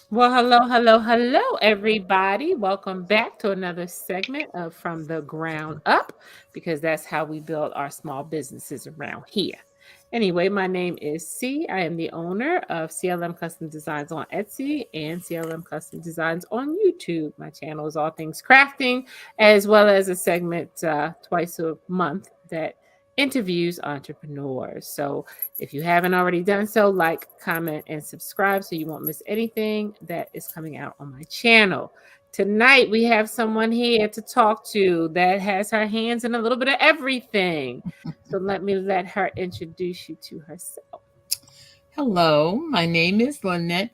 Well, hello, everybody. Welcome back to another segment of From the Ground Up, because that's how we build our small businesses around here. Anyway, my name is C. I am the owner of CLM Custom Designs on Etsy and CLM Custom Designs on YouTube. My channel is all things crafting, as well as a segment twice a month that interviews entrepreneurs. So if you haven't already done so, like, comment, and subscribe so you won't miss anything that is coming out on my channel. Tonight, we have someone here to talk to that has her hands in a little bit of everything. So let her introduce you to herself. Hello, my name is Lynette,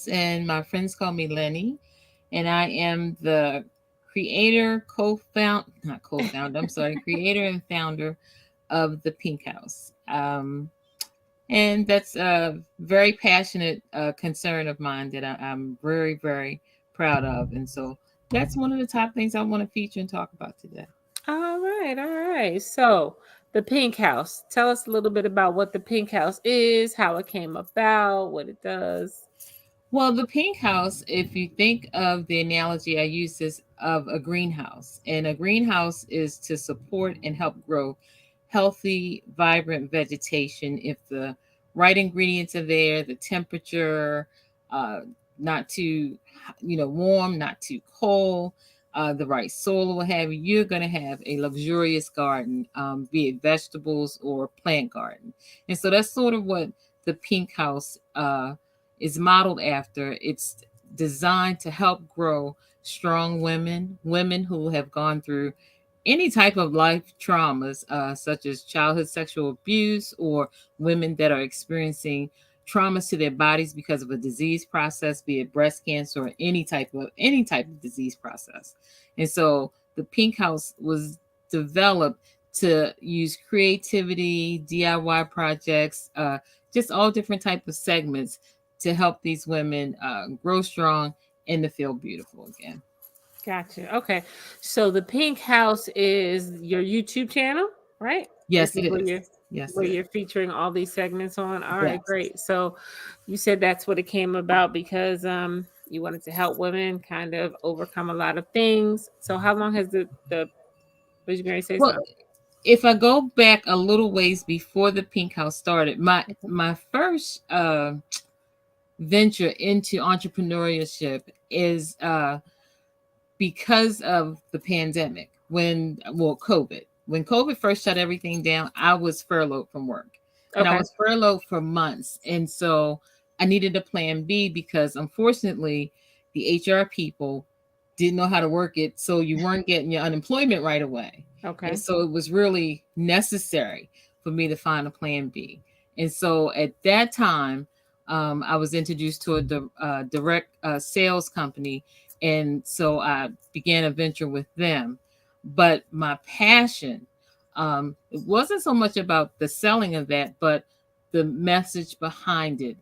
and my friends call me Lenny, and I am the creator and founder of the Pink House. And that's a very passionate concern of mine that I'm very, very proud of. And so that's one of the top things I want to feature and talk about today. All right. So, the Pink House. Tell us a little bit about what the Pink House is, how it came about, what it does. Well, the pink house, if you think of the analogy I use is of a greenhouse, and a greenhouse is to support and help grow healthy, vibrant vegetation if the right ingredients are there, the temperature, uh, not too, warm, not too cold, the right soil or what have you, you're going to have a luxurious garden, be it vegetables or plant garden. And so that's sort of what the pink house is modeled after. It's designed to help grow strong women, women who have gone through any type of life traumas, such as childhood sexual abuse, or women that are experiencing traumas to their bodies because of a disease process, be it breast cancer or any type of disease process. And so the Pink House was developed to use creativity, DIY projects, just all different type of segments to help these women grow strong and to feel beautiful again. Gotcha. Okay. So the Pink House is your YouTube channel, right? This Yes, is it where is. you're Yes, where it is. you're featuring all these segments on. All right, Yes. great. So you said that's what it came about because you wanted to help women kind of overcome a lot of things. So how long has the was you going to say Well, something? if I go back a little ways before the Pink House started, my Mhm. my first venture into entrepreneurship is because of the pandemic. COVID. When COVID first shut everything down, I was furloughed from work, and I Okay. was furloughed for months, and so I needed a plan B because unfortunately, the HR people didn't know how to work it, so you weren't getting your unemployment right away, and Okay. so it was really necessary for me to find a plan B. And so at that time, I was introduced to a direct sales company, and so I began a venture with them. But my passion, it wasn't so much about the selling of that, but the message behind it,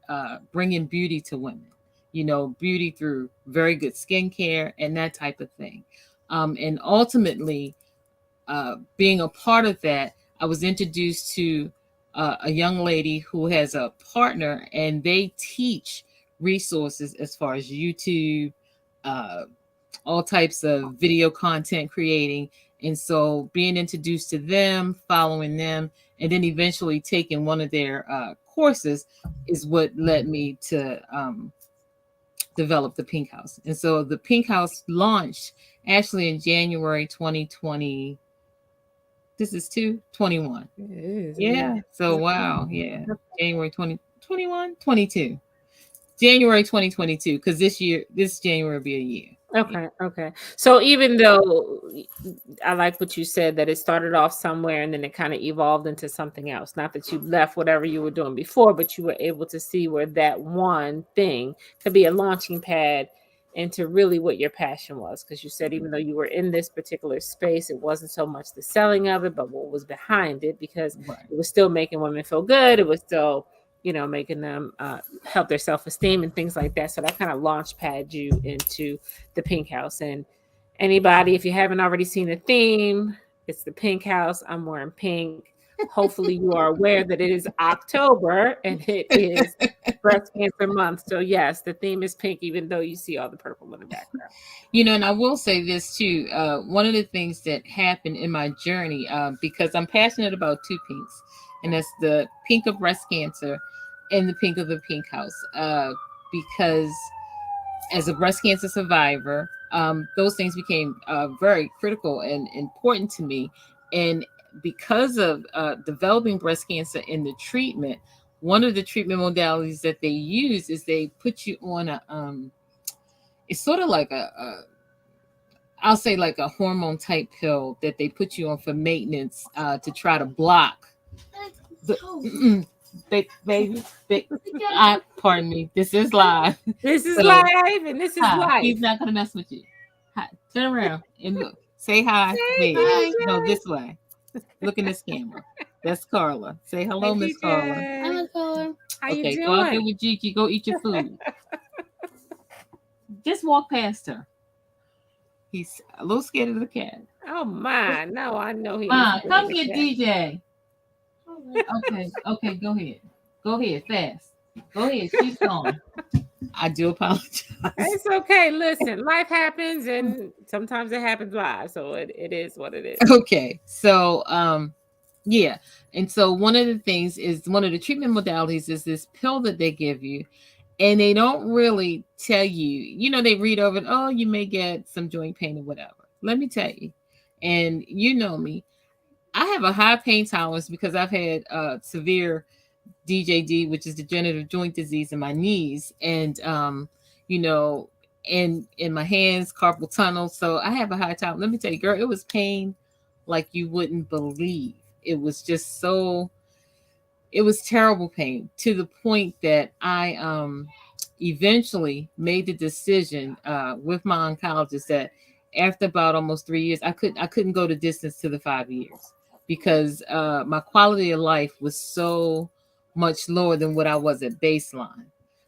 bringing beauty to women. Beauty through very good skincare and that type of thing. And ultimately, being a part of that, I was introduced to a young lady who has a partner, and they teach resources as far as YouTube, uh, all types of video content creating. And so being introduced to them, following them, and then eventually taking one of their courses is what led me to develop the Pink House. And so the Pink House launched actually in January 2020. This is 221. It is. It is. Yeah. So Okay. wow. Yeah. January 2021, 22. January 2022. Because this January will be a year. Yeah. Okay. So even though I like what you said that it started off somewhere and then it kind of evolved into something else. Not that you left whatever you were doing before, but you were able to see where that one thing could be a launching pad into really what your passion was. Because you said even though you were in this particular space, it wasn't so much the selling of it, but what was behind it, because Right. it was still making women feel good. It was still making them help their self esteem and things like that. So that kind of launch pad you into the Pink House. And anybody, if you haven't already seen the theme, it's the Pink House. I'm wearing pink. hopefully you are aware that it is October and it is breast cancer month. So yes, the theme is pink, even though you see all the purple in the background. And I will say this too. One of the things that happened in my journey, because I'm passionate about two pinks, and that's the pink of breast cancer and the pink of the pink house. Because as a breast cancer survivor, those things became very critical and important to me. And because of developing breast cancer in the treatment, one of the treatment modalities that they use is they put you on it's sort of like I'll say like a hormone type pill that they put you on for maintenance to try to block the, baby, pardon me, this is live. This is So live and this is hi, life. he's not gonna mess with you. Hi, turn around and look. Say hi. Hey, There. DJ. No, this way. Look in this camera. That's Carla. Say hello, Hey, Miss Carla. DJ. Hello, Carla. How you Okay, go out there doing? with Gigi. Go eat your food. Just walk past her. He's a little scared of the cat. Oh my, no, I know he Ma, is. come get DJ. Okay, go ahead. Go ahead, fast. Go ahead, she's gone. I do apologize. It's okay. Listen, life happens and sometimes it happens live. So it is what it is. Okay, so yeah, and so one of the things is one of the treatment modalities is this pill that they give you, and they don't really tell you. They read over it. Oh, you may get some joint pain or whatever. Let me tell you, and you know me, I have a high pain tolerance because I've had severe DJD, which is degenerative joint disease in my knees, and you know, in my hands, carpal tunnel. So I have a high tolerance. Let me tell you, girl, it was pain like you wouldn't believe. It was just so. It was terrible pain to the point that I eventually made the decision with my oncologist that after about almost 3 years, I couldn't go the distance to the 5 years because my quality of life was so much lower than what I was at baseline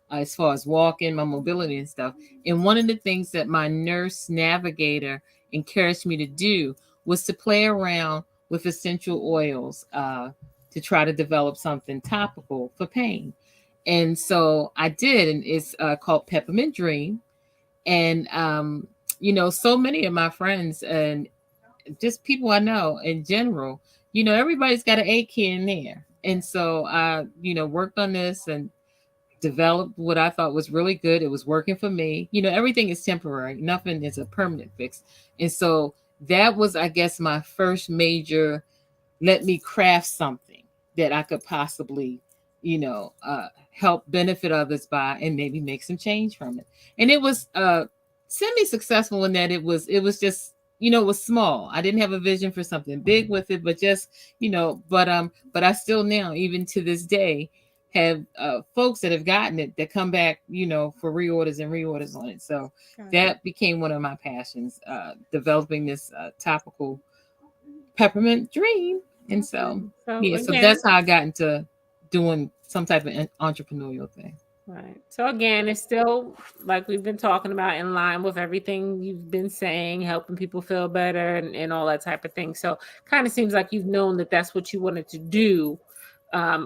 as far as walking, my mobility and stuff. And one of the things that my nurse navigator encouraged me to do was to play around with essential oils to try to develop something topical for pain. And so I did, and it's called Peppermint Dream. And so many of my friends and just people I know in general, everybody's got an ache here and there. And so I, worked on this and developed what I thought was really good. It was working for me. Everything is temporary. Nothing is a permanent fix. And so that was, I guess, my first major let me craft something that I could possibly, help benefit others by and maybe make some change from it. And it was semi-successful in that it was just, it was small. I didn't have a vision for something big with it, but just, but I still now, even to this day, have folks that have gotten it that come back, for reorders and reorders on it. So that became one of my passions, developing this topical peppermint dream. And so yeah, so again, that's how I got into doing some type of entrepreneurial thing. right. So again, it's still like we've been talking about in line with everything you've been saying, helping people feel better and all that type of thing. So kind of seems like you've known that that's what you wanted to do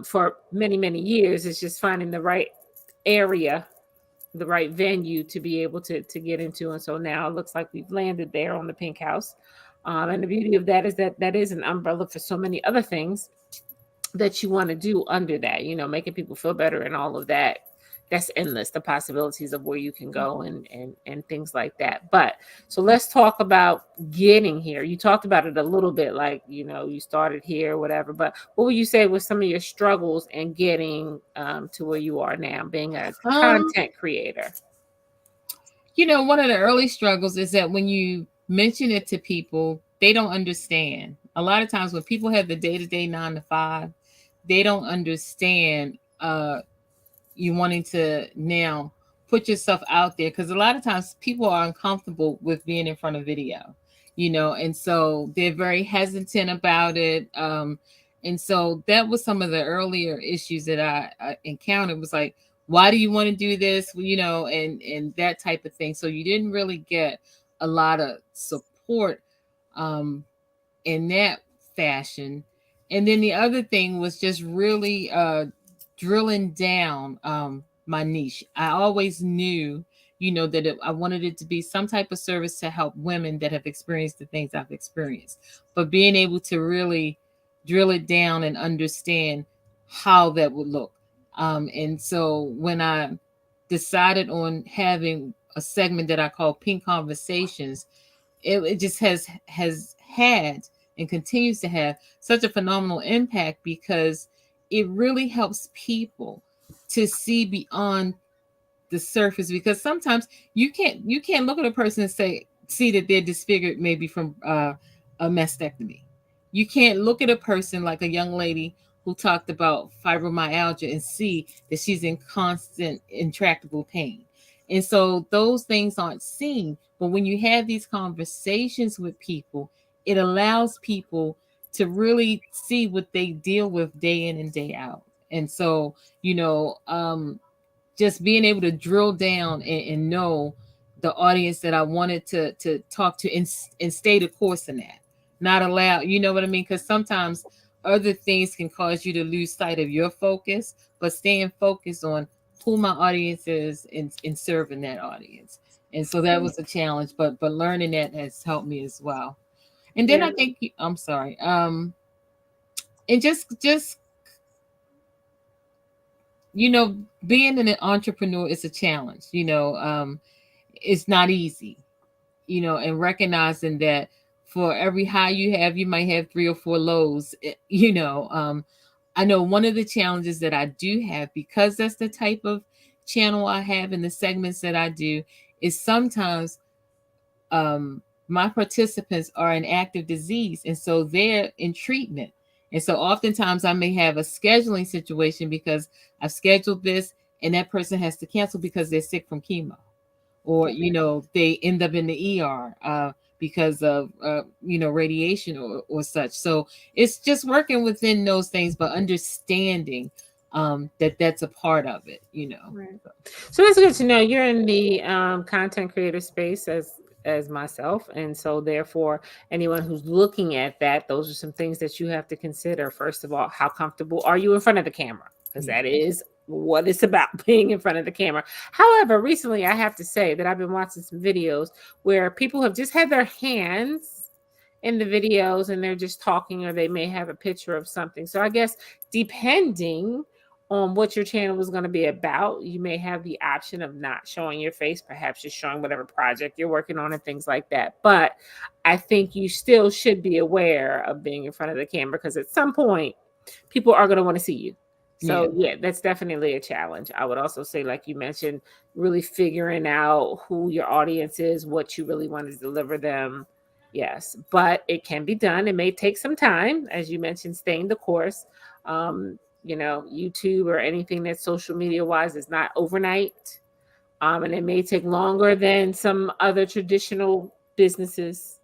for many, many years. It's just finding the right area, the right venue to be able to get into. And so now it looks like we've landed there on the Pink House. And the beauty of that is that that is an umbrella for so many other things that you want to do under that, making people feel better and all of that. That's endless, the possibilities of where you can go and things like that. But so let's talk about getting here. You talked about it a little bit, like, you started here, whatever. But what would you say was some of your struggles in getting to where you are now, being a content creator? One of the early struggles is that when you mention it to people, they don't understand. A lot of times when people have the day-to-day 9 to 5, they don't understand you wanting to now put yourself out there, because a lot of times people are uncomfortable with being in front of video, and so they're very hesitant about it. And so that was some of the earlier issues that I encountered, was like, why do you want to do this? And that type of thing. So you didn't really get a lot of support in that fashion. And then the other thing was just really drilling down my niche. I always knew, that I wanted it to be some type of service to help women that have experienced the things I've experienced, but being able to really drill it down and understand how that would look. And so when I decided on having a segment that I call Pink Conversations, it just has had and continues to have such a phenomenal impact because it really helps people to see beyond the surface, because sometimes you can't look at a person and see that they're disfigured maybe from a mastectomy. You can't look at a person like a young lady who talked about fibromyalgia and see that she's in constant intractable pain. And so those things aren't seen, but when you have these conversations with people, it allows people to really see what they deal with day in and day out. And so, you know um just being able to drill down and know the audience that I wanted to talk to, and stay the course in that. Not allow, you know what I mean? Because sometimes other things can cause you to lose sight of your focus, but staying focused on who my audience is and serving that audience. And so that was a challenge, but learning that has helped me as well. And then Yeah. I think I'm sorry. And just you know, being an entrepreneur is a challenge. It's not easy. And recognizing that for every high you have, you might have three or four lows. I know one of the challenges that I do have, because that's the type of channel I have and the segments that I do, is sometimes um, my participants are in active disease, and so they're in treatment. And so oftentimes I may have a scheduling situation because I've scheduled this and that person has to cancel because they're sick from chemo, or they end up in the ER because of radiation or such. So it's just working within those things, but understanding that that's a part of it. Right. So it's good to know you're in the content creator space as myself, and so therefore anyone who's looking at that, those are some things that you have to consider. First of all, how comfortable are you in front of the camera? Because Yeah. that is what it's about, being in front of the camera. However, recently I have to say that I've been watching some videos where people have just had their hands in the videos and they're just talking, or they may have a picture of something. So I guess depending on what your channel is going to be about, you may have the option of not showing your face, perhaps just showing whatever project you're working on and things like that. But I think you still should be aware of being in front of the camera, because at some point people are going to want to see you. Yeah. So yeah, that's definitely a challenge. I would also say, like you mentioned, really figuring out who your audience is, what you really want to deliver them. Yes, but it can be done. It may take some time, as you mentioned, staying the course. YouTube or anything that's social media wise is not overnight. And it may take longer than some other traditional businesses,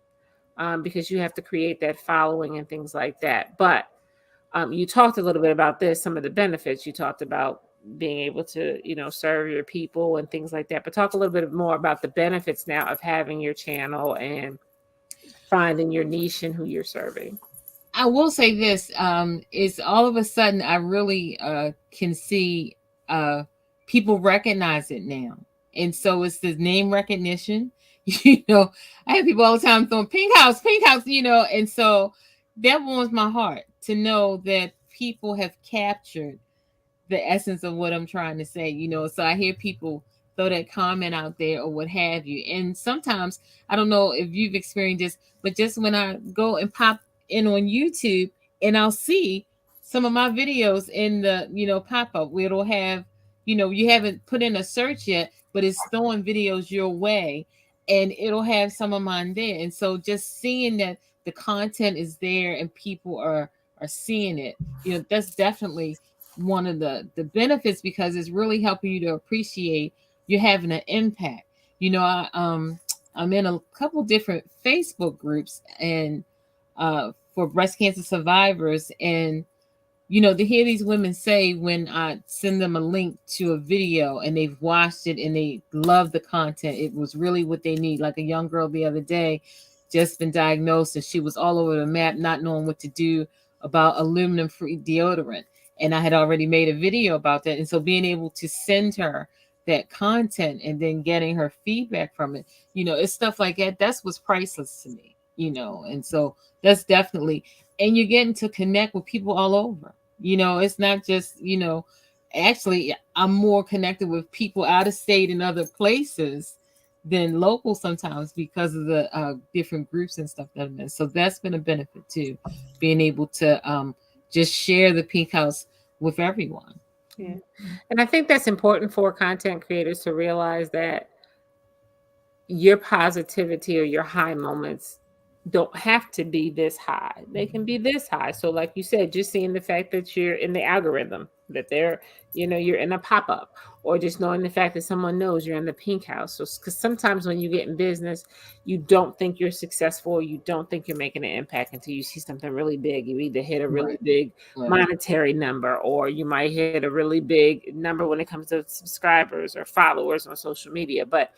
because you have to create that following and things like that. But you talked a little bit about this, some of the benefits. You talked about being able to, serve your people and things like that. But talk a little bit more about the benefits now of having your channel and finding your niche and who you're serving. I will say this, is all of a sudden I really can see people recognize it now. And so it's the name recognition. I have people all the time throwing pink house, and so that warms my heart to know that people have captured the essence of what I'm trying to say. So I hear people throw that comment out there or what have you. And sometimes, I don't know if you've experienced this, but just when I go and pop in on YouTube and I'll see some of my videos in the, pop up where it'll have, you haven't put in a search yet, but it's throwing videos your way and it'll have some of mine there. And so just seeing that the content is there and people are seeing it, that's definitely one of the benefits, because it's really helping you to appreciate you're having an impact. I'm in a couple different Facebook groups and for breast cancer survivors, and to hear these women say when I send them a link to a video and they've watched it and they love the content, it was really what they need. Like a young girl the other day, just been diagnosed and she was all over the map, not knowing what to do about aluminum free deodorant. And I had already made a video about that. And so being able to send her that content and then getting her feedback from it, it's stuff like that. That's what's priceless to me. And so that's definitely, and you're getting to connect with people all over. It's not just, actually, I'm more connected with people out of state and other places than local sometimes because of the different groups and stuff that I'm in. So that's been a benefit too, being able to just share the Pink House with everyone. Yeah. And I think that's important for content creators to realize that your positivity or your high moments don't have to be this high. They can be this high. So like you said, just seeing the fact that you're in the algorithm, that you're in a pop-up, or just knowing the fact that someone knows you're in the Pink House. So because sometimes when you get in business, you don't think you're successful, or you don't think you're making an impact until you see something really big. You either hit a really Right. big Right. monetary number, or you might hit a really big number when it comes to subscribers or followers on social media. But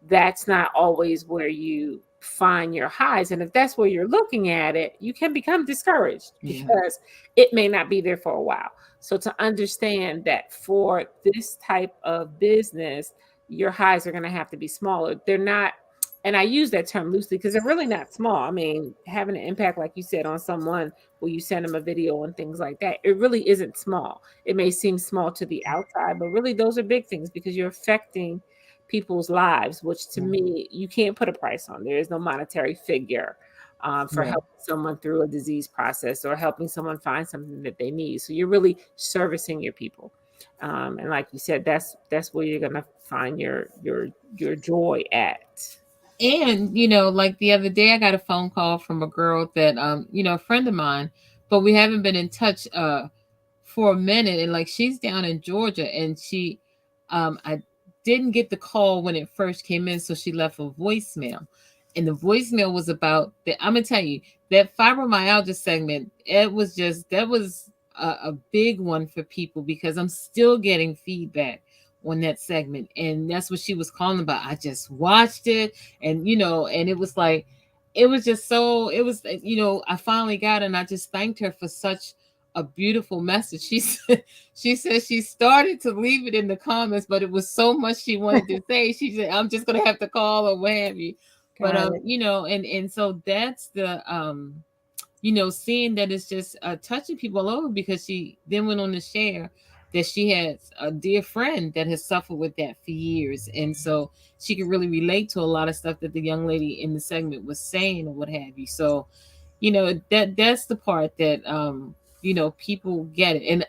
that's not always where you find your highs. And if that's where you're looking at it, you can become discouraged Yeah. because it may not be there for a while. So to understand that for this type of business, your highs are going to have to be smaller. They're not, and I use that term loosely because they're really not small. I mean, having an impact, like you said, on someone where you send them a video and things like that, it really isn't small. It may seem small to the outside, but really those are big things because you're affecting people's lives, which to Right. me, you can't put a price on. There is no monetary figure for Right. helping someone through a disease process or helping someone find something that they need. So you're really servicing your people. And like you said, that's where you're gonna find your joy at. And like the other day, I got a phone call from a girl that a friend of mine, but we haven't been in touch for a minute. And like she's down in Georgia, and I didn't get the call when it first came in, so she left a voicemail, and the voicemail was about that. I'm gonna tell you that fibromyalgia segment. That was a big one for people because I'm still getting feedback on that segment, and that's what she was calling about. I just watched it, and and it was like, it was just so, it was, I finally got it, and I just thanked her for such a beautiful message. She said she started to leave it in the comments, but it was so much she wanted to say. She said, I'm just gonna have to call or what have you. But Got it. and so that's the seeing that it's just touching people all over, because she then went on to share that she has a dear friend that has suffered with that for years. And so she could really relate to a lot of stuff that the young lady in the segment was saying or what have you. So, that's the part that, people get it. And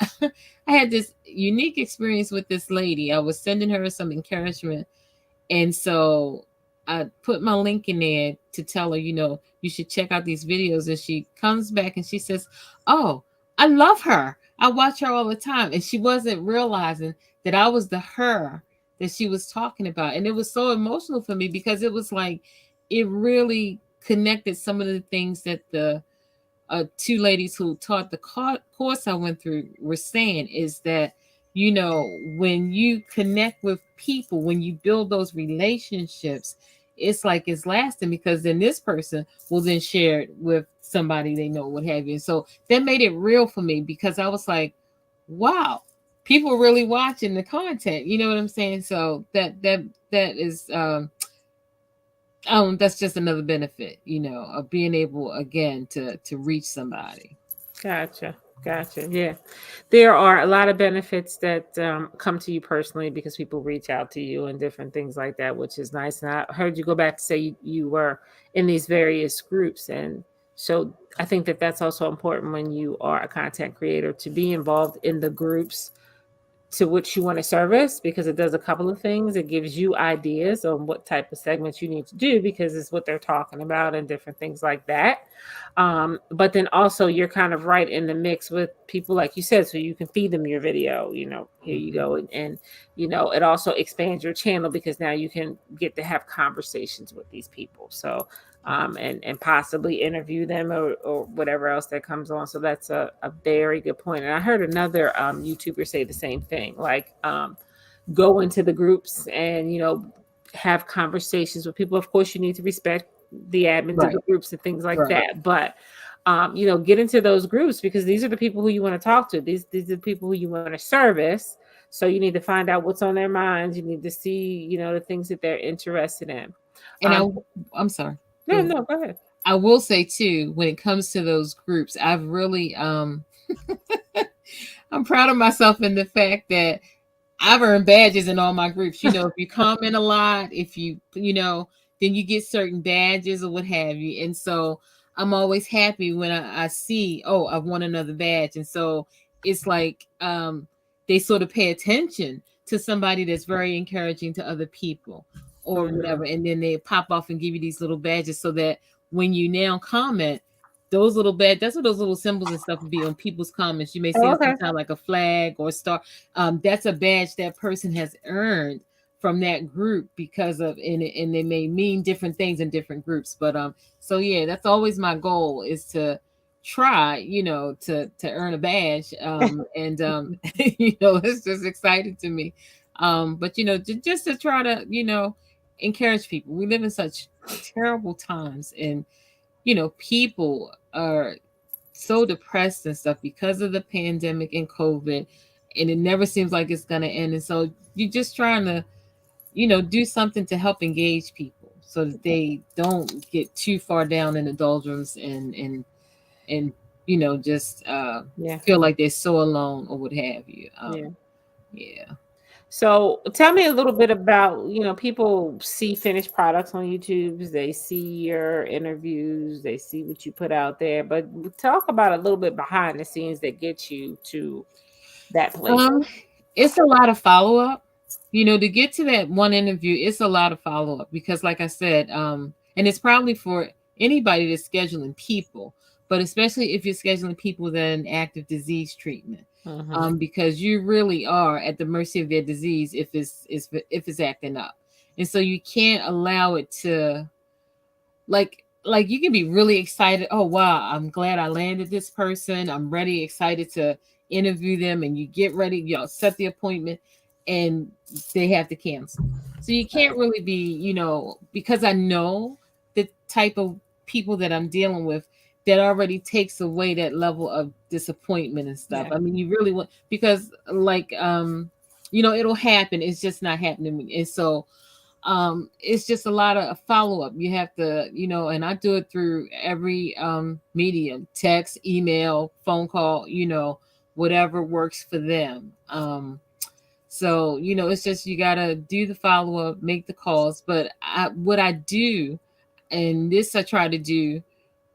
I had this unique experience with this lady. I was sending her some encouragement, and so I put my link in there to tell her, you should check out these videos. And she comes back and she says, "Oh, I love her. I watch her all the time." And she wasn't realizing that I was the her that she was talking about. And it was so emotional for me because it was like, it really connected some of the things that the two ladies who taught the course I went through were saying, is that, when you connect with people, when you build those relationships, it's like it's lasting, because then this person will then share it with somebody they know, what have you. And so that made it real for me, because I was like, wow, people are really watching the content. You know what I'm saying? So that is that's just another benefit, of being able again to reach somebody. Gotcha. Gotcha. Yeah. There are a lot of benefits that come to you personally because people reach out to you and different things like that, which is nice. And I heard you go back to say you were in these various groups. And so I think that that's also important when you are a content creator to be involved in the groups to which you want to service, because it does a couple of things. It gives you ideas on what type of segments you need to do because it's what they're talking about and different things like that. But then also you're kind of right in the mix with people, like you said, so you can feed them your video, here you go. And it also expands your channel because now you can get to have conversations with these people. So and possibly interview them or whatever else that comes on. So that's a very good point. And I heard another YouTuber say the same thing, like go into the groups and, have conversations with people. Of course, you need to respect the admins of Right. the groups and things like Right. that. But Get into those groups because these are the people who you want to talk to. These are the people who you want to service. So you need to find out what's on their minds. You need to see, the things that they're interested in. And Um, I'm sorry. no, no, go ahead. I will say too, when it comes to those groups, I've really I'm proud of myself in the fact that I've earned badges in all my groups. If you comment a lot, if then you get certain badges or what have you. And so I'm always happy when I see, oh, I've won another badge. And so it's like they sort of pay attention to somebody that's very encouraging to other people or Mhm. whatever. And then they pop off and give you these little badges so that when you now comment, those little that's what those little symbols and stuff would be on people's comments. You may see Oh, it okay. sometimes like a flag or a star. That's a badge that person has earned from that group because of and they may mean different things in different groups. But so yeah, that's always my goal is to try, to earn a badge. And it's just exciting to me. But just to try to, encourage people. We live in such terrible times, and people are so depressed and stuff because of the pandemic and COVID, and it never seems like it's going to end. And so you're just trying to, do something to help engage people so that they don't get too far down in the doldrums and just Yeah, feel like they're so alone or what have you. yeah. Yeah. So tell me a little bit about, people see finished products on YouTube, they see your interviews, they see what you put out there, but talk about a little bit behind the scenes that gets you to that place. Um, it's a lot of follow up. To get to that one interview, it's a lot of follow up because, like I said, and it's probably for anybody that's scheduling people, but especially if you're scheduling people that are in active disease treatment, Mhm. because you really are at the mercy of their disease if it's acting up, and so you can't allow it to like you can be really excited. Oh wow, I'm glad I landed this person. I'm ready, excited to interview them, and you get ready, set the appointment, and they have to cancel. So you can't really be, because I know the type of people that I'm dealing with that already takes away that level of disappointment and stuff. Yeah. I mean, you really want because like it'll happen. It's just not happening. And so it's just a lot of follow up. You have to, and I do it through every medium: text, email, phone call, whatever works for them. So it's just you got to do the follow up, make the calls. But what I do, and this I try to do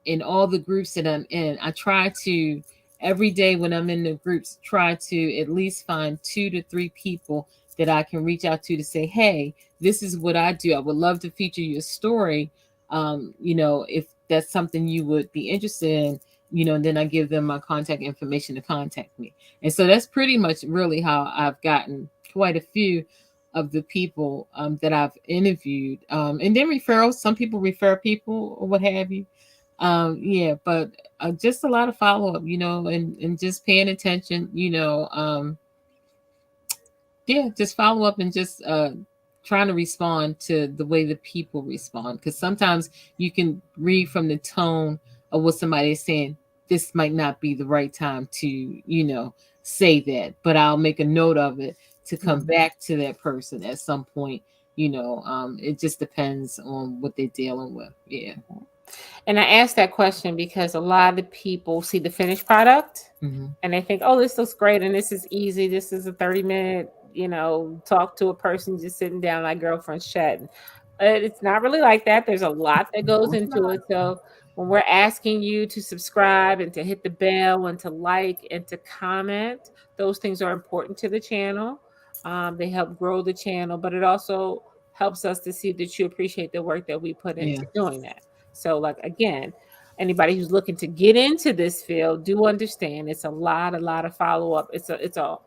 in all the groups that I'm in, I try to every day when I'm in the groups try to at least find 2 to 3 people that I can reach out to say, hey, this is what I do. I would love to feature your story. If that's something you would be interested in, and then I give them my contact information to contact me. And so that's pretty much really how I've gotten quite a few of the people that I've interviewed. And then referrals, some people refer people or what have you. Yeah, but just a lot of follow up, and just paying attention, yeah, just follow up and just trying to respond to the way the people respond. Because sometimes you can read from the tone of what somebody is saying. This might not be the right time to, say that, but I'll make a note of it to come Mhm. back to that person at some point. It just depends on what they're dealing with. Yeah. And I asked that question because a lot of people see the finished product Hmm. and they think, oh, this looks great and this is easy. This is a 30-minute, talk to a person just sitting down like girlfriends chatting. But it's not really like that. There's a lot that goes No, it's into not. it. So when we're asking you to subscribe and to hit the bell and to like and to comment, those things are important to the channel. They help grow the channel, but it also helps us to see that you appreciate the work that we put Yeah. into doing that. So, like again, anybody who's looking to get into this field, do understand it's a lot of follow up. It's a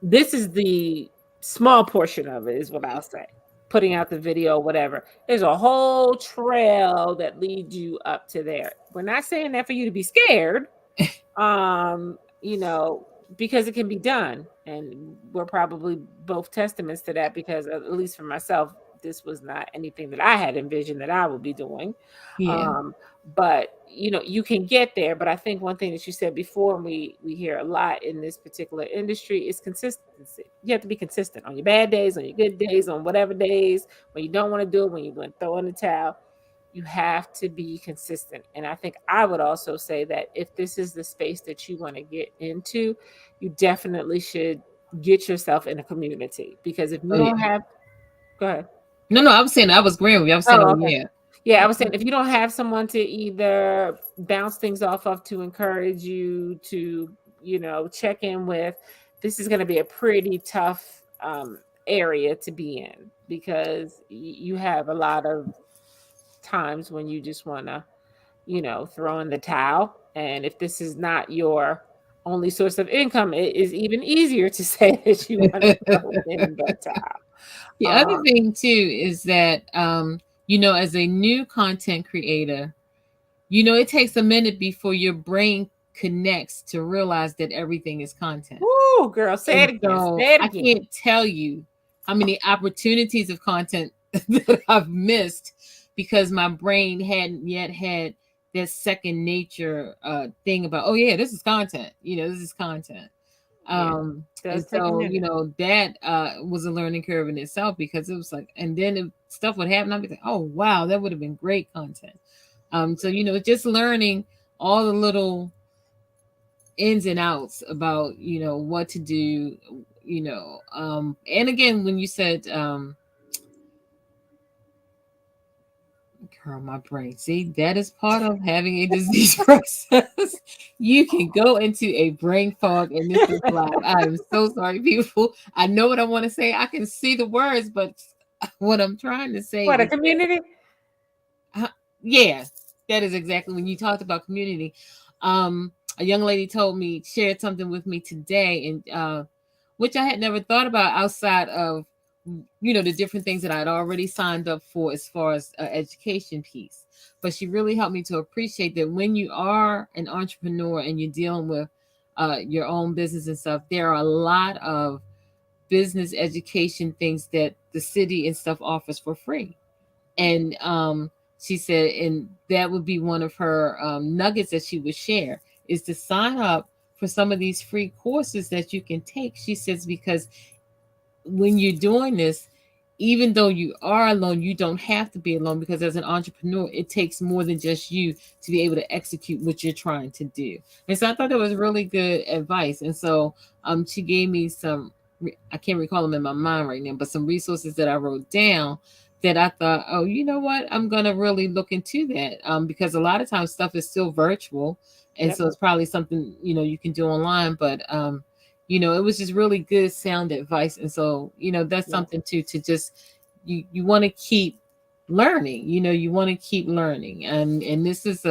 this is the small portion of it, is what I'll say. Putting out the video, whatever. There's a whole trail that leads you up to there. We're not saying that for you to be scared, um, you know, because it can be done. And we're probably both testaments to that because, at least for myself, this was not anything that I had envisioned that I would be doing. Yeah. Um, but you can get there. But I think one thing that you said before, and we hear a lot in this particular industry, is consistency. You have to be consistent on your bad days, on your good days, on whatever days when you don't want to do it, when you want to throw in the towel. You have to be consistent. And I think I would also say that if this is the space that you want to get into, you definitely should get yourself in a community, because if you Oh don't yeah. have, go ahead. No, no, I was saying I was agreeing with you. I was saying, Oh, oh okay. yeah. Yeah, I was saying if you don't have someone to either bounce things off of, to encourage you, to, check in with, this is going to be a pretty tough area to be in, because you have a lot of times when you just want to, throw in the towel. And if this is not your only source of income, it is even easier to say that you want to throw in the towel. The other Um, thing too is that as a new content creator, it takes a minute before your brain connects to realize that everything is content. Woo, girl, say And it again. so Say it I again. can't tell you how many opportunities of content that I've missed because my brain hadn't yet had that second nature thing about, oh yeah, this is content. This is content. Yeah, it And does take a so, minute. that was a learning curve in itself because it was like, and then if stuff would happen, I'd be like, oh wow, that would have been great content. So just learning all the little ins and outs about what to do, and again when you said girl, my brain, see, that is part of having a disease process. You can go into a brain fog and this is live. I am so sorry, people. I know what I want to say, I can see the words, but what I'm trying to say What, a is that community? yeah, that is exactly when you talked about community. Um, a young lady told me, shared something with me today, and which I had never thought about outside of the different things that I'd already signed up for as far as education piece. But she really helped me to appreciate that when you are an entrepreneur and you're dealing with your own business and stuff, there are a lot of business education things that the city and stuff offers for free. And she said, and that would be one of her nuggets that she would share is to sign up for some of these free courses that you can take. She says, because when you're doing this, even though you are alone, you don't have to be alone because as an entrepreneur, it takes more than just you to be able to execute what you're trying to do. And so I thought that was really good advice. And so she gave me some, I can't recall them in my mind right now, but some resources that I wrote down that I thought, oh, you know what? I'm going to really look into that because a lot of times stuff is still virtual. And Yep. so it's probably something, you can do online, but it was just really good sound advice. And so that's Yes. something to just you want to keep learning. You want to keep learning. And this is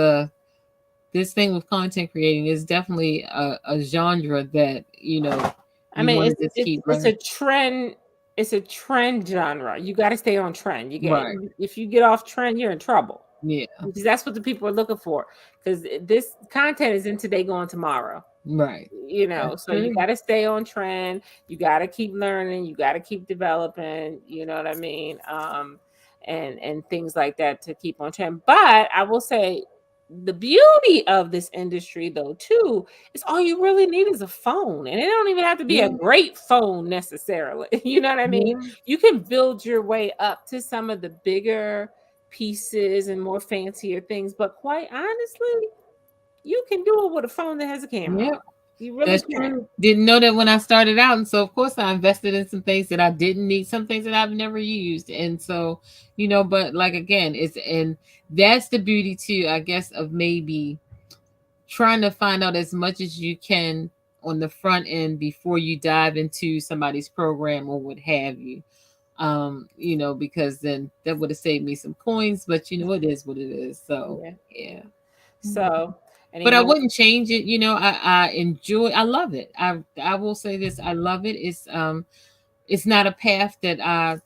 this thing with content creating is definitely a genre that I you mean, want it's to just it's keep it's a learning. trend. It's a trend genre. You got to stay on trend. Right. If you get off trend, you're in trouble, Yeah. because that's what the people are looking for. Because this content is in today, going tomorrow. Right. That's So you true. got to stay on trend. You got to keep learning. You got to keep developing. You know what I mean? And things like that to keep on trend. But I will say, the beauty of this industry, though, too, is all you really need is a phone, and it don't even have to be a Yeah. great phone necessarily. You know what I mean? Yeah. You can build your way up to some of the bigger pieces and more fancier things. But quite honestly, you can do it with a phone that has a camera on. Yeah. You really That's can. true. Didn't know that when I started out. And so, of course, I invested in some things that I didn't need, some things that I've never used. And so, but like again, and that's the beauty too, I guess, of maybe trying to find out as much as you can on the front end before you dive into somebody's program or what have you. Because then that would have saved me some coins, but it is what it is. So, Yeah, yeah. yeah. So, But I anyone? wouldn't change it. I enjoy. I love it. I will say this. I love it. It's not a path that I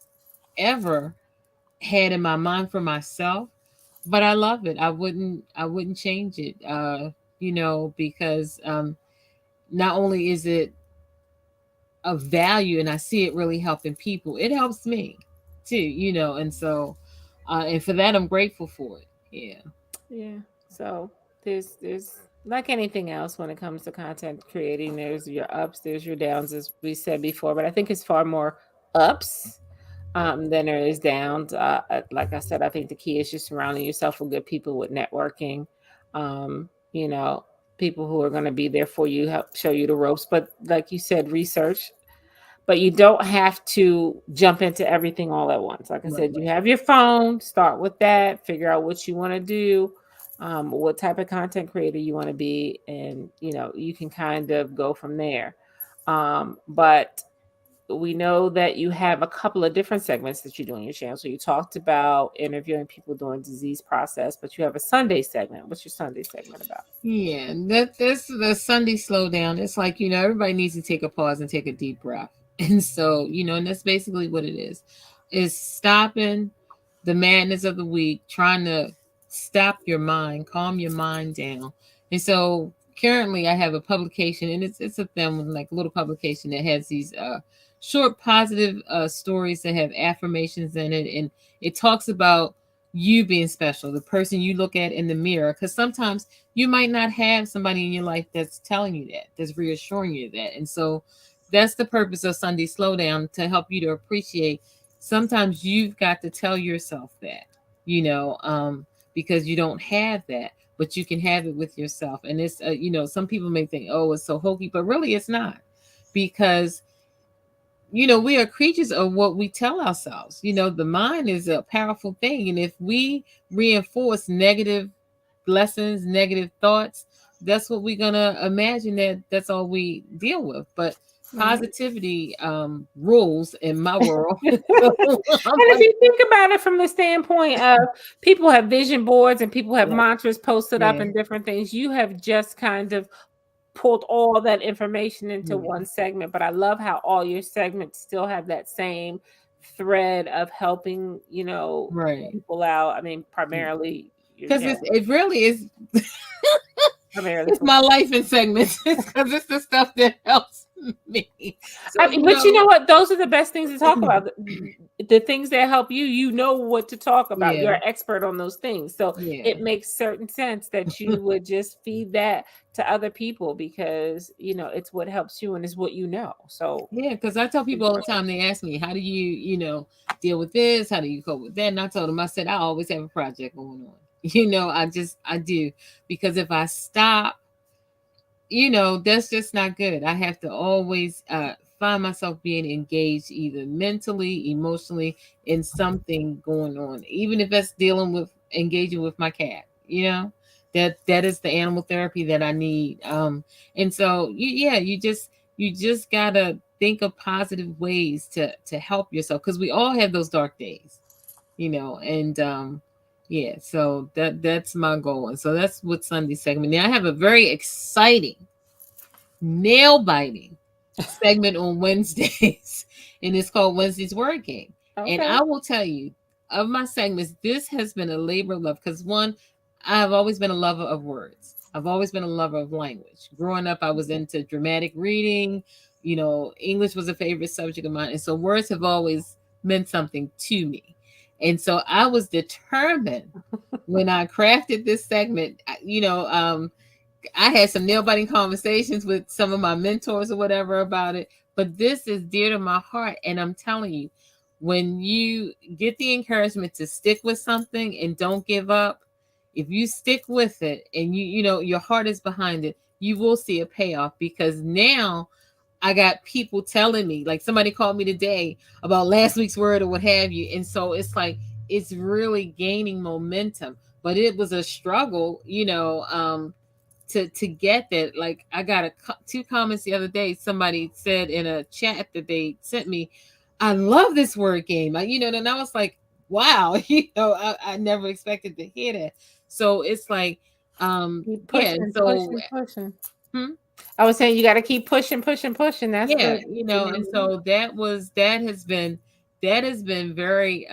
ever had in my mind for myself, but I love it. I wouldn't change it. Because not only is it of value, and I see it really helping people, it helps me. too, and so and for that I'm grateful for it. Yeah. Yeah. So there's like anything else when it comes to content creating, there's your ups, there's your downs, as we said before, but I think it's far more ups than there is downs. Like I said, I think the key is just surrounding yourself with good people, with networking, you know, people who are going to be there for you, help show you the ropes. But like you said, research, but you don't have to jump into everything all at once. Like I Right. said, you have your phone, start with that, figure out what you want to do, what type of content creator you want to be, and you can kind of go from there. But we know that you have a couple of different segments that you do on your channel. So you talked about interviewing people doing disease process, but you have a Sunday segment. What's your Sunday segment about? Yeah, that's the Sunday slowdown. It's like, everybody needs to take a pause and take a deep breath. And so, and that's basically what it is stopping the madness of the week, trying to stop your mind, calm your mind down. And so currently I have a publication, and it's a film, like a little publication that has these short positive stories that have affirmations in it, and it talks about you being special, the person you look at in the mirror, because sometimes you might not have somebody in your life that's telling you that, that's reassuring you that. And so that's the purpose of Sunday Slowdown, to help you to appreciate sometimes you've got to tell yourself that, because you don't have that, but you can have it with yourself. And it's, some people may think, oh, it's so hokey, but really it's not, because we are creatures of what we tell ourselves. The mind is a powerful thing. And if we reinforce negative lessons, negative thoughts, that's what we're going to imagine, that's all we deal with. But Right. positivity rules in my world. I'm And if like, you think about it from the standpoint of people have vision boards and people have yeah, mantras posted up yeah, and different things, you have just kind of pulled all that information into yeah, one segment. But I love how all your segments still have that same thread of helping, right. people out. I mean, primarily your Because channel, it really is. primarily It's for. my life in segments, because it's the stuff that helps me. So I mean, but you know what? Those are the best things to talk about. The things that help you, you know what to talk about. yeah, You're an expert on those things. So yeah. it makes certain sense that you would just feed that to other people because, it's what helps you and it's what you know. So Yeah, because I tell people all the time, they ask me, how do you, deal with this? How do you cope with that? And I told them, I said, I always have a project going on. I do. Because if I stop, that's just not good. I have to always find myself being engaged, either mentally, emotionally, in something going on, even if that's dealing with engaging with my cat. That is the animal therapy that I need. And so yeah, you just gotta think of positive ways to help yourself, because we all have those dark days, and yeah, so that's my goal. And so that's what Sunday segment. Now I have a very exciting, nail biting segment on Wednesdays, and it's called Wednesday's Word Game. And okay. I will tell you, of my segments, this has been a labor of love, because one, I've always been a lover of words. I've always been a lover of language. Growing up, I was into dramatic reading. English was a favorite subject of mine. And so words have always meant something to me. And so I was determined when I crafted this segment, I had some nail biting conversations with some of my mentors or whatever about it, but this is dear to my heart. And I'm telling you, when you get the encouragement to stick with something and don't give up, if you stick with it and your heart is behind it, you will see a payoff. Because now I got people telling me, like somebody called me today about last week's word or what have you. And so it's like, it's really gaining momentum. But it was a struggle, to get that. Like I got two comments the other day. Somebody said in a chat that they sent me, I love this word game. And I was like, wow, I never expected to hear that. So it's like, Keep yeah. And pushing, so, pushing, pushing. hmm, I was saying you got to keep pushing, pushing, pushing. That's yeah, good. You and never know. so that has been very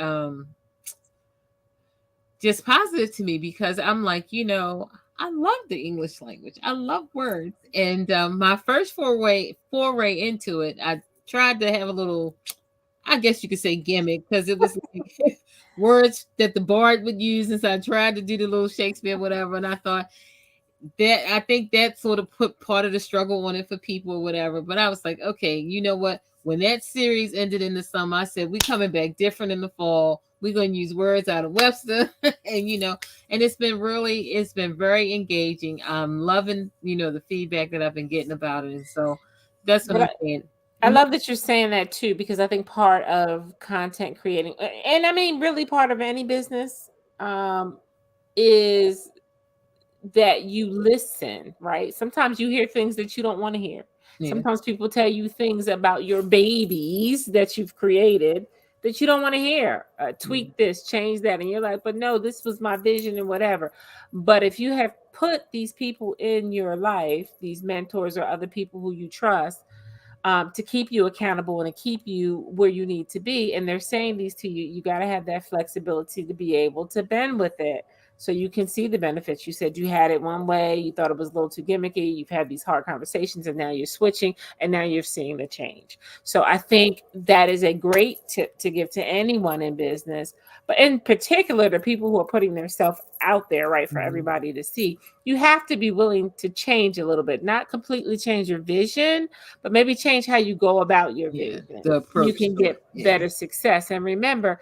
just positive to me, because I'm like, I love the English language. I love words. And my first foray into it, I tried to have a little I guess you could say gimmick, because it was like words that the bard would use. And so I tried to do the little Shakespeare, whatever. And I thought that, I think that sort of put part of the struggle on it for people or whatever. But I was like, okay, you know what? When that series ended in the summer, I said, we coming back different in the fall. We're going to use words out of Webster. And, and it's been very engaging. I'm loving, the feedback that I've been getting about it. And so that's what But I'm saying. I Mhm. love that you're saying that too, because I think part of content creating, and I mean, really part of any business, is that you listen, right? Sometimes you hear things that you don't want to hear. Yeah. Sometimes people tell you things about your babies that you've created that you don't want to hear. Yeah. Tweak this, change that. And you're like, but no, this was my vision and whatever. But if you have put these people in your life, these mentors or other people who you trust, to keep you accountable and to keep you where you need to be. And they're saying these to you. You got to have that flexibility to be able to bend with it so you can see the benefits. You said you had it one way, you thought it was a little too gimmicky. You've had these hard conversations, and now you're switching, and now you're seeing the change. So I think that is a great tip to give to anyone in business, but in particular, the people who are putting themselves out there, right, for Mhm. everybody to see. You have to be willing to change a little bit, not completely change your vision, but maybe change how you go about your Yeah. vision. The You approach can to it. get Yeah. better success. And remember,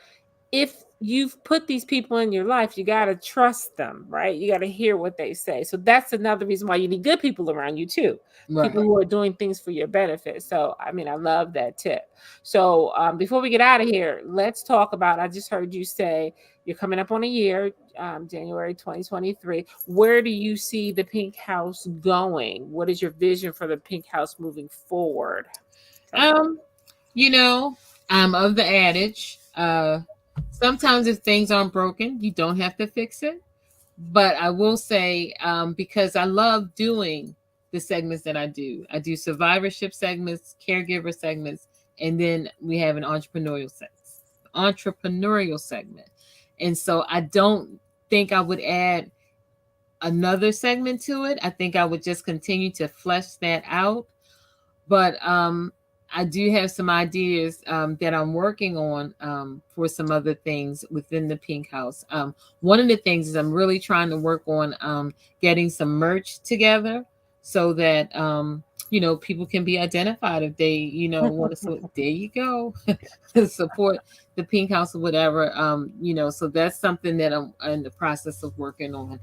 if you've put these people in your life, you got to trust them, right? You got to hear what they say. So that's another reason why you need good people around you too. Right. People who are doing things for your benefit. So, I mean, I love that tip. So, before we get out of here, let's talk about. I just heard you say you're coming up on a year, January 2023. Where do you see the Pink House going? What is your vision for the Pink House moving forward? Tell me. Um, you know, I'm of the adage, sometimes if things aren't broken, you don't have to fix it. But I will say, because I love doing the segments that I do. I do survivorship segments, caregiver segments, and then we have an entrepreneurial segment. And so I don't think I would add another segment to it. I think I would just continue to flesh that out. But I do have some ideas that I'm working on for some other things within the Pink House. One of the things is I'm really trying to work on getting some merch together so that people can be identified if they want to. So there you go, support the Pink House or whatever. So that's something that I'm in the process of working on,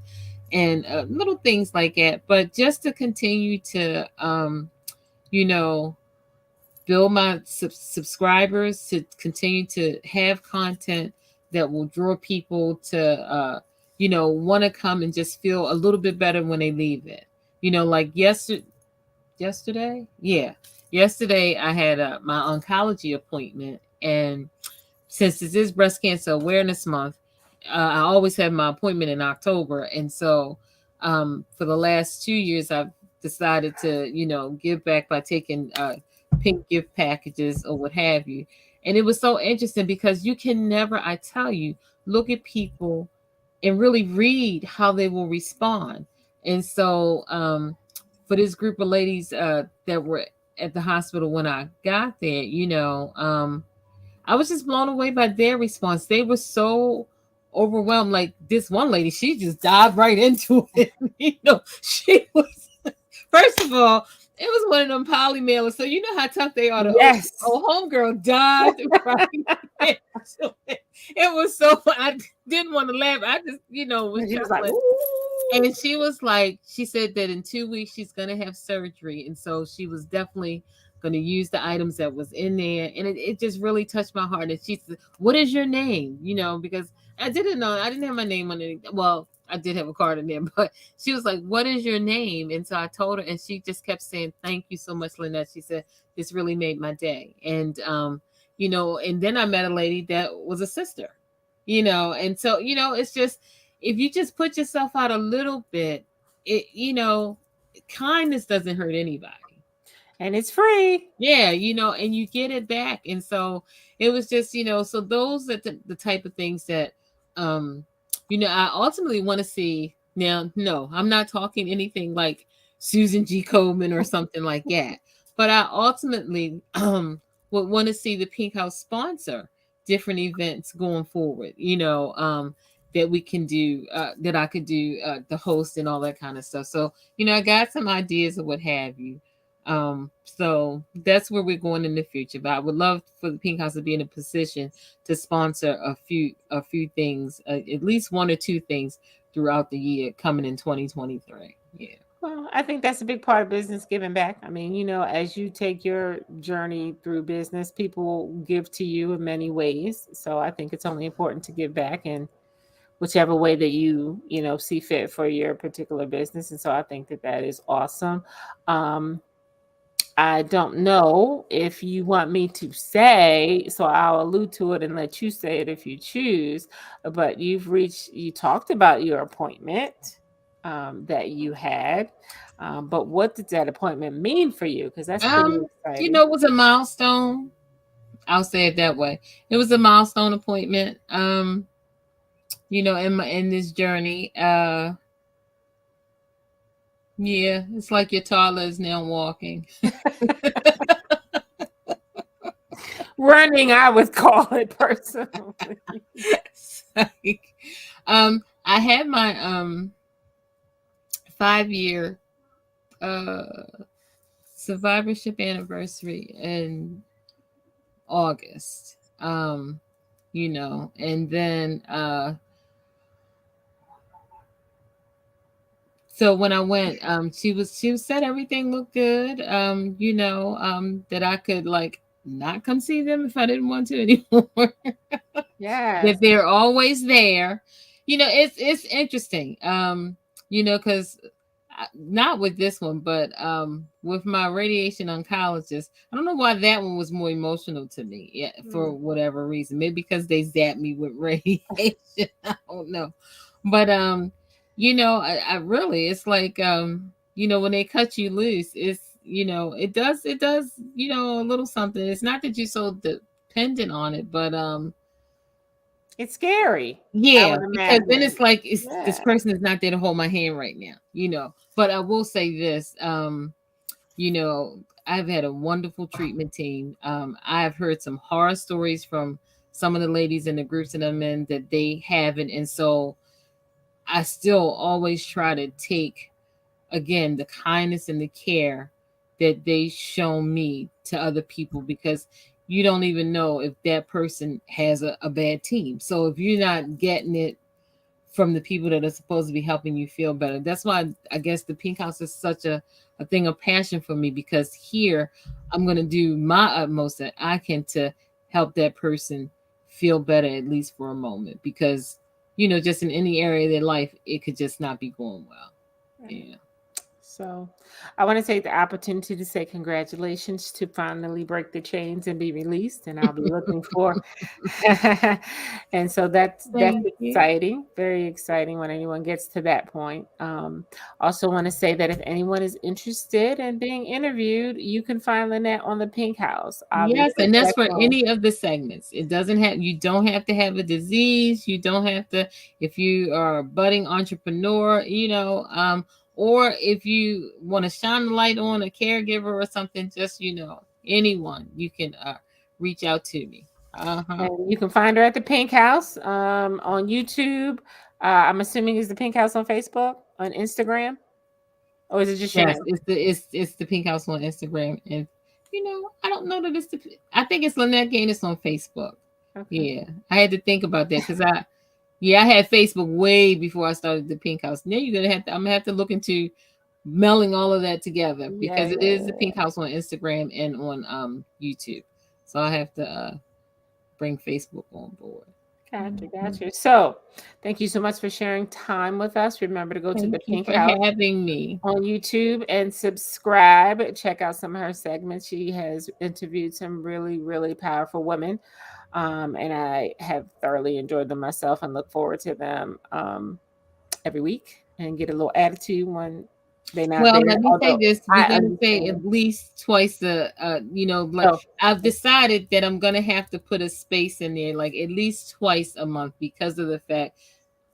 and little things like that. But just to continue to you know, build my subscribers, to continue to have content that will draw people to, want to come and just feel a little bit better when they leave it. Like yesterday, yeah, yesterday I had my oncology appointment, and since this is Breast Cancer Awareness Month, I always have my appointment in October, and so for the last 2 years, I've decided to, give back by taking pink gift packages or what have you. And it was so interesting because you can never, I tell you, look at people and really read how they will respond. And so for this group of ladies that were at the hospital when I got there, I was just blown away by their response. They were so overwhelmed. Like this one lady, she just dived right into it. She was, first of all, it was one of them poly mailers. So you know how tough they are. The Yes. homegirl dived right into it. It was so fun. I didn't want to laugh. I just, was And she was like, chuckling. ooh. And she was like, she said that in 2 weeks she's gonna have surgery, and so she was definitely gonna use the items that was in there, and it just really touched my heart. And she said, "What is your name?" Because I didn't know, I didn't have my name on it. Well, I did have a card in there, but she was like, "What is your name?" And so I told her, and she just kept saying, "Thank you so much, Lynette." She said, "This really made my day." And and then I met a lady that was a sister, and so it's just, if you just put yourself out a little bit, it kindness doesn't hurt anybody. And it's free. Yeah, and you get it back. And so it was just, so those are the type of things that I ultimately want to see. Now, no, I'm not talking anything like Susan G. Komen or something like that. But I ultimately would want to see the Pink House sponsor different events going forward, that we can do, that I could do, the host and all that kind of stuff. So, I got some ideas of what have you. So that's where we're going in the future. But I would love for the Pink House to be in a position to sponsor a few things, at least one or two things throughout the year coming in 2023. Yeah. Well, I think that's a big part of business, giving back. I mean, as you take your journey through business, people give to you in many ways. So I think it's only important to give back in whichever way that you see fit for your particular business. And so I think that that is awesome. Um, I don't know if you want me to say, so I'll allude to it and let you say it if you choose. But you talked about your appointment that you had. But what did that appointment mean for you? Because that's pretty exciting. It was a milestone. I'll say it that way. It was a milestone appointment. In this journey. Yeah, it's like your toddler is now walking. Running, I would call it personally. Like, I had my 5-year survivorship anniversary in August. And then so when I went, she said everything looked good. That I could like not come see them if I didn't want to anymore. Yes. That they're always there. It's interesting. Because not with this one, but with my radiation oncologist, I don't know why that one was more emotional to me. Yeah, for whatever reason, maybe because they zapped me with radiation. I don't know, but I really, it's like when they cut you loose, it's it does a little something. It's not that you're so dependent on it, but it's scary. I yeah, would because then imagine. it's like this Yeah. person is not there to hold my hand right now. But I will say this, you know, I've had a wonderful treatment team. I've heard some horror stories from some of the ladies in the groups that I'm in that they haven't, and so I still always try to take again the kindness and the care that they show me to other people, because you don't even know if that person has a bad team. So if you're not getting it from the people that are supposed to be helping you feel better, that's why I guess the Pink House is such a thing of passion for me, because here I'm going to do my utmost that I can to help that person feel better, at least for a moment, because just in any area of their life it could just not be going well. Yeah. So I want to take the opportunity to say congratulations to finally break the chains and be released. And I'll be looking for and so that's Thank you. exciting, very exciting when anyone gets to that point. Also want to say that if anyone is interested in being interviewed, you can find Lynette on the Pink House. Yes, Obviously, and that's check for on. any of the segments. You don't have to have a disease. You don't have to, if you are a budding entrepreneur, or if you want to shine the light on a caregiver or something, just, anyone, you can reach out to me. Uh-huh. And you can find her at the Pink House on YouTube. I'm assuming is the Pink House on Facebook, on Instagram, or is it just your Yes, name? it's the Pink House on Instagram, and I don't know that I think it's Lynette Gaines on Facebook. Okay. Yeah, I had to think about that because I had Facebook way before I started the Pink House. Now I'm gonna have to look into melding all of that together, Yeah, because it yeah, is the Pink House on Instagram and on YouTube. So I have to bring Facebook on board. gotcha, Mhm. gotcha. So, thank you so much for sharing time with us. Remember to go to Thank the you Pink for House having me. on YouTube and subscribe. Check out some of her segments. She has interviewed some really, really powerful women, and I have thoroughly enjoyed them myself and look forward to them every week and get a little attitude when they're not Well, there. let me say Although this: I we're gonna say understand. at least twice like Oh, I've decided that I'm gonna have to put a space in there, like at least twice a month, because of the fact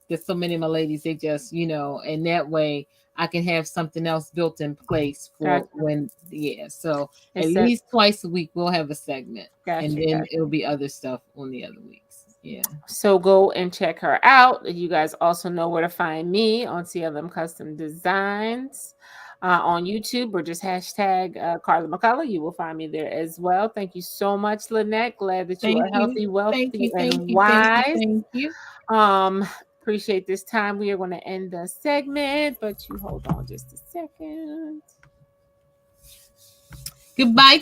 there's so many of my ladies, they just, and that way I can have something else built in place for Gotcha. when, yeah. So at It's that least twice a week we'll have a segment, and gotcha, then gotcha. it'll be other stuff on the other weeks. Yeah. So go and check her out. You guys also know where to find me on CLM Custom Designs on YouTube, or just hashtag Carla McCullough. You will find me there as well. Thank you so much, Lynette. Glad that you Thank are you. healthy, Thank wealthy, you. and Thank you. Thank you. wise. Thank you. Um, appreciate this time. We are going to end the segment, but you hold on just a second. Goodbye.